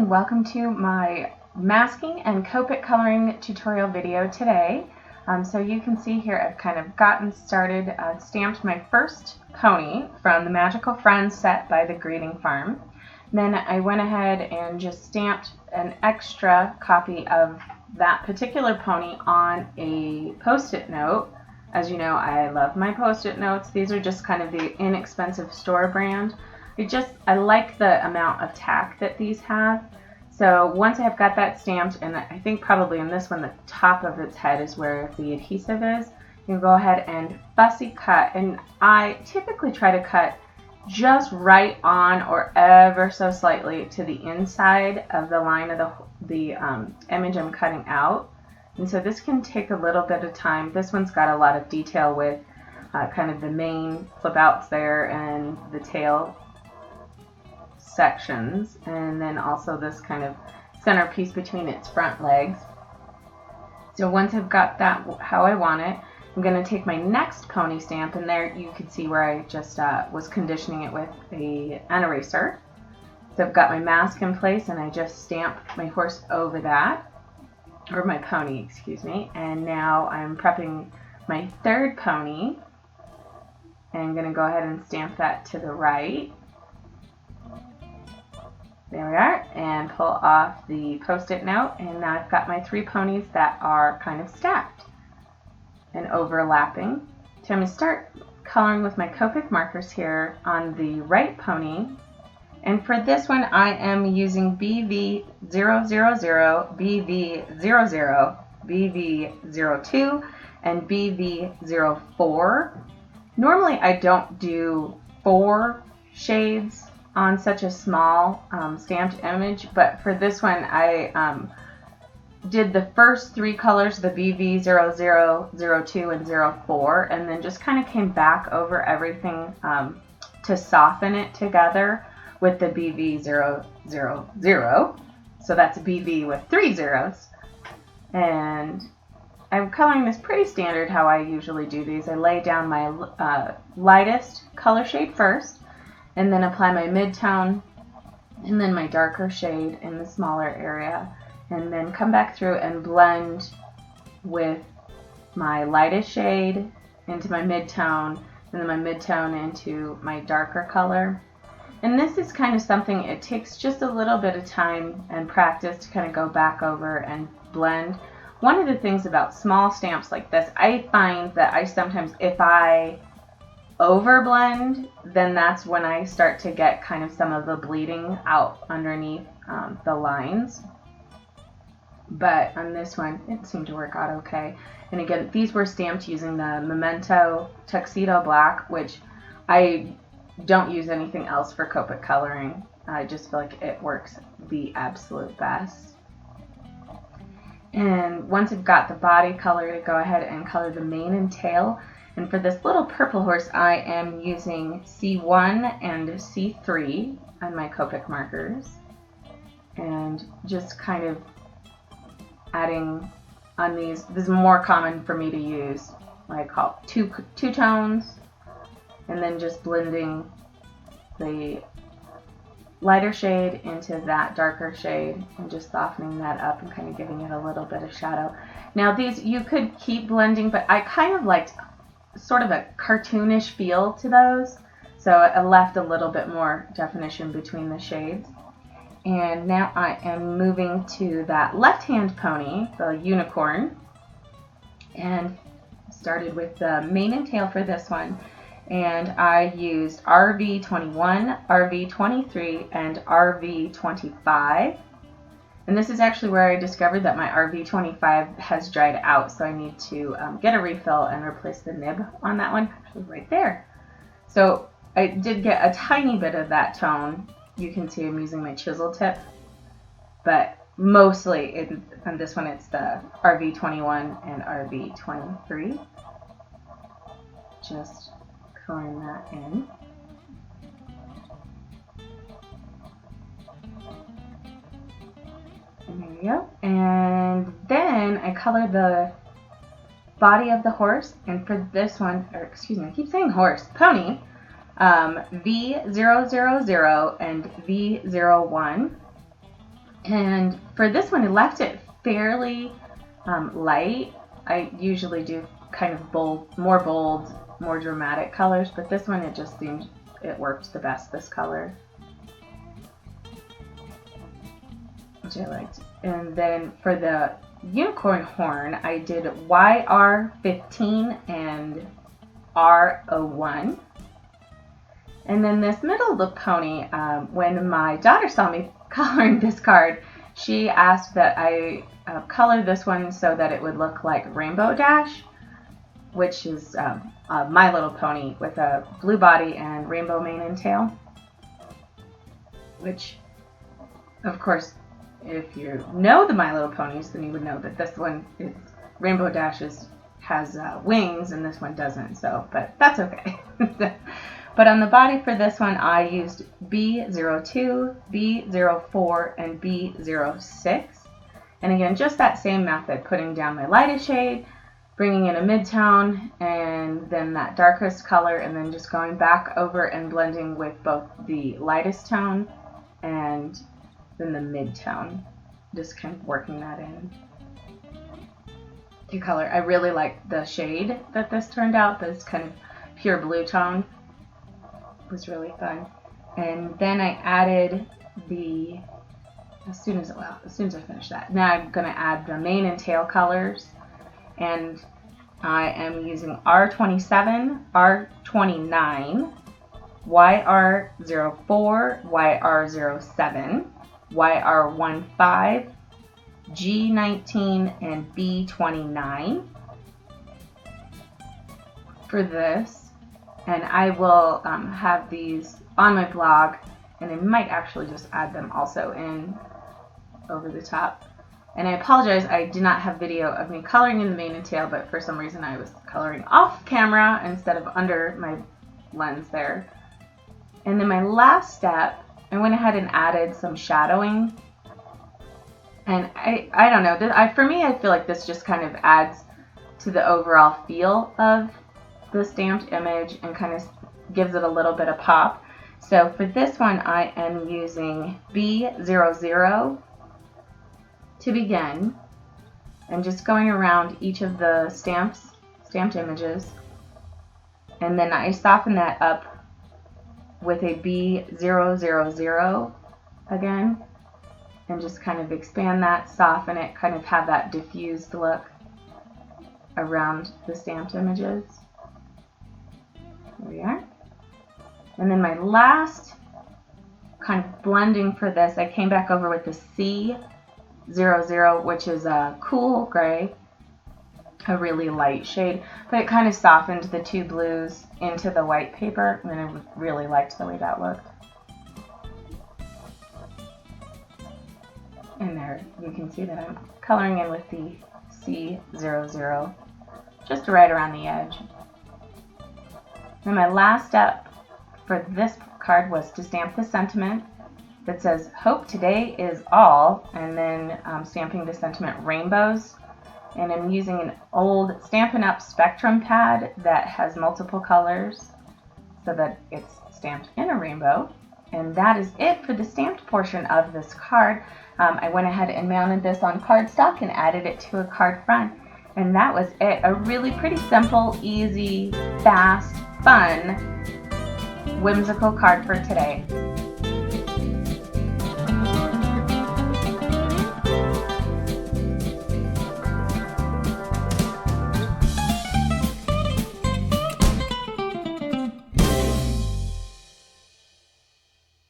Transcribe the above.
and welcome to my masking and Copic coloring tutorial video today. So you can see here I've kind of gotten started, stamped my first pony from the Magical Friends set by the Greeting Farm. Then I went ahead and just stamped an extra copy of that particular pony on a post-it note. As you know, I love my post-it notes. These are just kind of the inexpensive store brand. I like the amount of tack that these have. So once I've got that stamped, and I think probably in this one the top of its head is where the adhesive is, you can go ahead and fussy cut. And I typically try to cut just right on or ever so slightly to the inside of the line of the image I'm cutting out. And so this can take a little bit of time. This one's got a lot of detail with kind of the main flip outs there and the tail sections, and then also this kind of centerpiece between its front legs. So once I've got that how I want it, I'm going to take my next pony stamp, and there you can see where I just was conditioning it with an eraser. So I've got my mask in place, and I just stamped my horse over that, or my pony, excuse me, and now I'm prepping my third pony, and I'm going to go ahead and stamp that to the right. There we are, and pull off the post-it note, and now I've got my three ponies that are kind of stacked and overlapping. So I'm going to start coloring with my Copic markers here on the right pony, and for this one I am using BV000, BV00, BV02, and BV04. Normally I don't do 4 shades on such a small stamped image, but for this one I did the first 3 colors, the BV00, 02, and 04, and then just kind of came back over everything to soften it together with the BV000. So that's BV with 3 zeros. And I'm coloring this pretty standard how I usually do these. I lay down my lightest color shade first, and then apply my mid-tone, and then my darker shade in the smaller area, and then come back through and blend with my lightest shade into my mid-tone, and then my mid-tone into my darker color. And this is kind of something, it takes just a little bit of time and practice to kind of go back over and blend. One of the things about small stamps like this, I find that I sometimes, if I overblend, then that's when I start to get kind of some of the bleeding out underneath the lines. But on this one, it seemed to work out okay. And again, these were stamped using the Memento Tuxedo Black, which I don't use anything else for Copic coloring. I just feel like it works the absolute best. And once I've got the body color, to go ahead and color the mane and tail. And for this little purple horse, I am using C1 and C3 on my Copic markers, and just kind of adding on these. This is more common for me to use what I call two tones, and then just blending the lighter shade into that darker shade and just softening that up and kind of giving it a little bit of shadow. Now these you could keep blending, but I kind of liked sort of a cartoonish feel to those, so I left a little bit more definition between the shades. And now I am moving to that left-hand pony, the unicorn, and started with the mane and tail for this one, and I used RV21, RV23, and RV25. And this is actually where I discovered that my RV25 has dried out, so I need to get a refill and replace the nib on that one, actually right there. So I did get a tiny bit of that tone. You can see I'm using my chisel tip, but mostly on this one it's the RV21 and RV23. Just coloring that in. And there you go. And then I color the body of the horse, and for this one, or excuse me, I keep saying horse, pony, V000 and V01. And for this one, I left it fairly light. I usually do kind of more bold, more dramatic colors, but this one, it just seemed it worked the best, this color, which I liked. And then for the unicorn horn, I did YR15 and R01. And then this middle of the pony, when my daughter saw me coloring this card, she asked that I color this one so that it would look like Rainbow Dash, which is My Little Pony with a blue body and rainbow mane and tail. Which, of course, if you know the My Little Ponies, then you would know that this one, Rainbow Dash has wings and this one doesn't. So, but that's okay. But on the body for this one, I used B02, B04, and B06. And again, just that same method, putting down my lightest shade, bringing in a mid-tone, and then that darkest color, and then just going back over and blending with both the lightest tone and then the mid-tone. Just kind of working that in. The color, I really like the shade that this turned out, this kind of pure blue tone. Was really fun. And then I added as soon as I finish that, now I'm going to add the mane and tail colors, and I am using R27, R29, YR04, YR07, YR15, G19, and B29 for this. And I will have these on my blog, and I might actually just add them also in over the top. And I apologize, I did not have video of me coloring in the mane and tail, but for some reason I was coloring off camera instead of under my lens there. And then my last step, I went ahead and added some shadowing. And I don't know, for me, I feel like this just kind of adds to the overall feel of the stamped image and kind of gives it a little bit of pop. So for this one, I am using B00 to begin, and just going around each of the stamped images, and then I soften that up with a B000 again, and just kind of expand that, soften it, kind of have that diffused look around the stamped images. There we are. And then my last kind of blending for this, I came back over with the C00, which is a cool gray, a really light shade, but it kind of softened the two blues into the white paper, and I really liked the way that looked. And there you can see that I'm coloring in with the C00 just right around the edge. And my last step for this card was to stamp the sentiment that says, "Hope today is all," and then stamping the sentiment rainbows. And I'm using an old Stampin' Up! Spectrum pad that has multiple colors so that it's stamped in a rainbow. And that is it for the stamped portion of this card. I went ahead and mounted this on cardstock and added it to a card front. And that was it. A really pretty simple, easy, fast, fun, whimsical card for today.